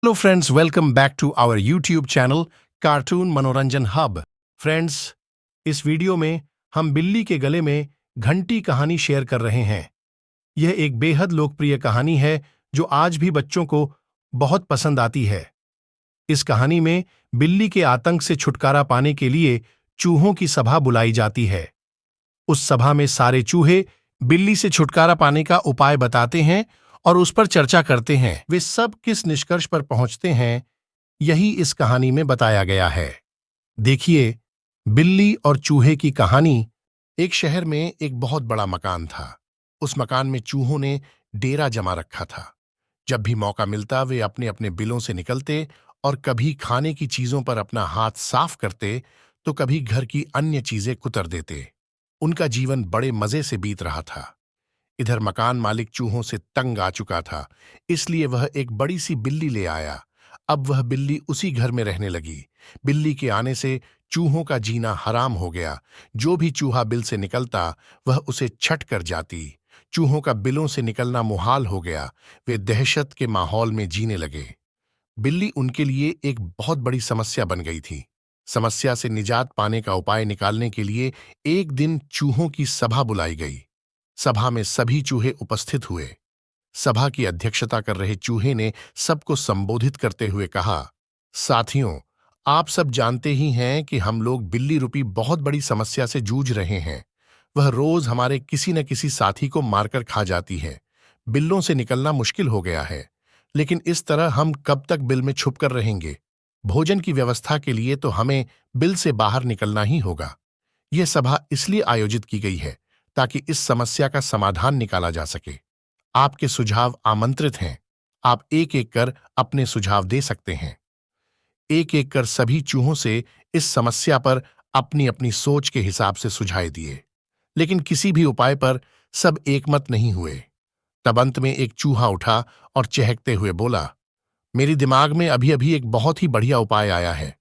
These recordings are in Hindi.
Hello friends, welcome back to our YouTube channel cartoon Manoranjan hub. Friends, इस वीडियो में हम बिल्ली के गले में घंटी कहानी शेयर कर रहे हैं। यह एक बेहद लोकप्रिय कहानी है जो आज भी बच्चों को बहुत पसंद आती है। इस कहानी में बिल्ली के आतंक से छुटकारा पाने के लिए चूहों की सभा बुलाई जाती है। उस सभा में सारे चूहे बिल्ली से छुटकारा पाने का उपाय बताते हैं और उस पर चर्चा करते हैं। वे सब किस निष्कर्ष पर पहुंचते हैं, यही इस कहानी में बताया गया है। देखिए, बिल्ली और चूहे की कहानी। एक शहर में एक बहुत बड़ा मकान था। उस मकान में चूहों ने डेरा जमा रखा था। जब भी मौका मिलता वे अपने अपने बिलों से निकलते और कभी खाने की चीजों पर अपना हाथ साफ करते तो कभी घर की अन्य चीजें कुतर देते। उनका जीवन बड़े मजे से बीत रहा था। इधर मकान मालिक चूहों से तंग आ चुका था, इसलिए वह एक बड़ी सी बिल्ली ले आया। अब वह बिल्ली उसी घर में रहने लगी। बिल्ली के आने से चूहों का जीना हराम हो गया। जो भी चूहा बिल से निकलता वह उसे छट कर जाती। चूहों का बिलों से निकलना मुहाल हो गया। वे दहशत के माहौल में जीने लगे। बिल्ली उनके लिए एक बहुत बड़ी समस्या बन गई थी। समस्या से निजात पाने का उपाय निकालने के लिए एक दिन चूहों की सभा बुलाई गई। सभा में सभी चूहे उपस्थित हुए। सभा की अध्यक्षता कर रहे चूहे ने सबको संबोधित करते हुए कहा, साथियों, आप सब जानते ही हैं कि हम लोग बिल्ली रूपी बहुत बड़ी समस्या से जूझ रहे हैं। वह रोज हमारे किसी न किसी साथी को मारकर खा जाती है। बिल्लों से निकलना मुश्किल हो गया है, लेकिन इस तरह हम कब तक बिल में छुप कर रहेंगे। भोजन की व्यवस्था के लिए तो हमें बिल से बाहर निकलना ही होगा। यह सभा इसलिए आयोजित की गई है ताकि इस समस्या का समाधान निकाला जा सके। आपके सुझाव आमंत्रित हैं। आप एक एक कर अपने सुझाव दे सकते हैं। एक एक कर सभी चूहों से इस समस्या पर अपनी अपनी सोच के हिसाब से सुझाव दिए, लेकिन किसी भी उपाय पर सब एकमत नहीं हुए। तब अंत में एक चूहा उठा और चहकते हुए बोला, मेरी दिमाग में अभी अभी एक बहुत ही बढ़िया उपाय आया है।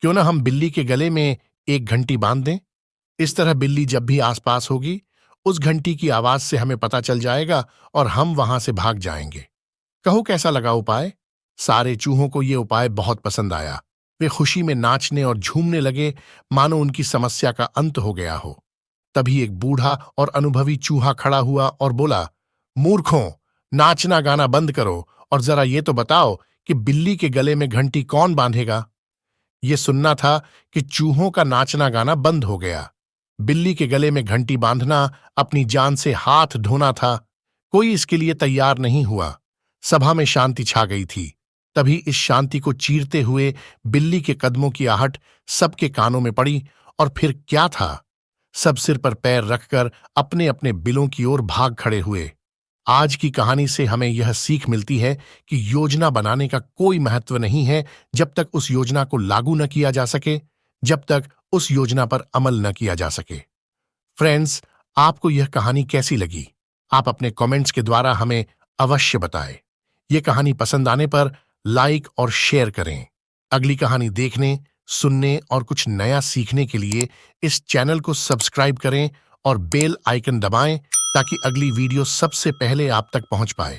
क्यों ना हम बिल्ली के गले में एक घंटी बांध दें। इस तरह बिल्ली जब भी आसपास होगी उस घंटी की आवाज से हमें पता चल जाएगा और हम वहां से भाग जाएंगे। कहो कैसा लगा उपाय? सारे चूहों को यह उपाय बहुत पसंद आया। वे खुशी में नाचने और झूमने लगे, मानो उनकी समस्या का अंत हो गया हो। तभी एक बूढ़ा और अनुभवी चूहा खड़ा हुआ और बोला, मूर्खों, नाचना गाना बंद करो और जरा ये तो बताओ कि बिल्ली के गले में घंटी कौन बांधेगा। ये सुनना था कि चूहों का नाचना गाना बंद हो गया। बिल्ली के गले में घंटी बांधना अपनी जान से हाथ धोना था। कोई इसके लिए तैयार नहीं हुआ। सभा में शांति छा गई थी। तभी इस शांति को चीरते हुए बिल्ली के कदमों की आहट सबके कानों में पड़ी और फिर क्या था, सब सिर पर पैर रखकर अपने अपने बिलों की ओर भाग खड़े हुए। आज की कहानी से हमें यह सीख मिलती है कि योजना बनाने का कोई महत्व नहीं है जब तक उस योजना को लागू न किया जा सके, जब तक उस योजना पर अमल न किया जा सके। फ्रेंड्स, आपको यह कहानी कैसी लगी? आप अपने कमेंट्स के द्वारा हमें अवश्य बताएं। यह कहानी पसंद आने पर लाइक और शेयर करें। अगली कहानी देखने, सुनने और कुछ नया सीखने के लिए इस चैनल को सब्सक्राइब करें और बेल आइकन दबाएं ताकि अगली वीडियो सबसे पहले आप तक पहुंच पाए।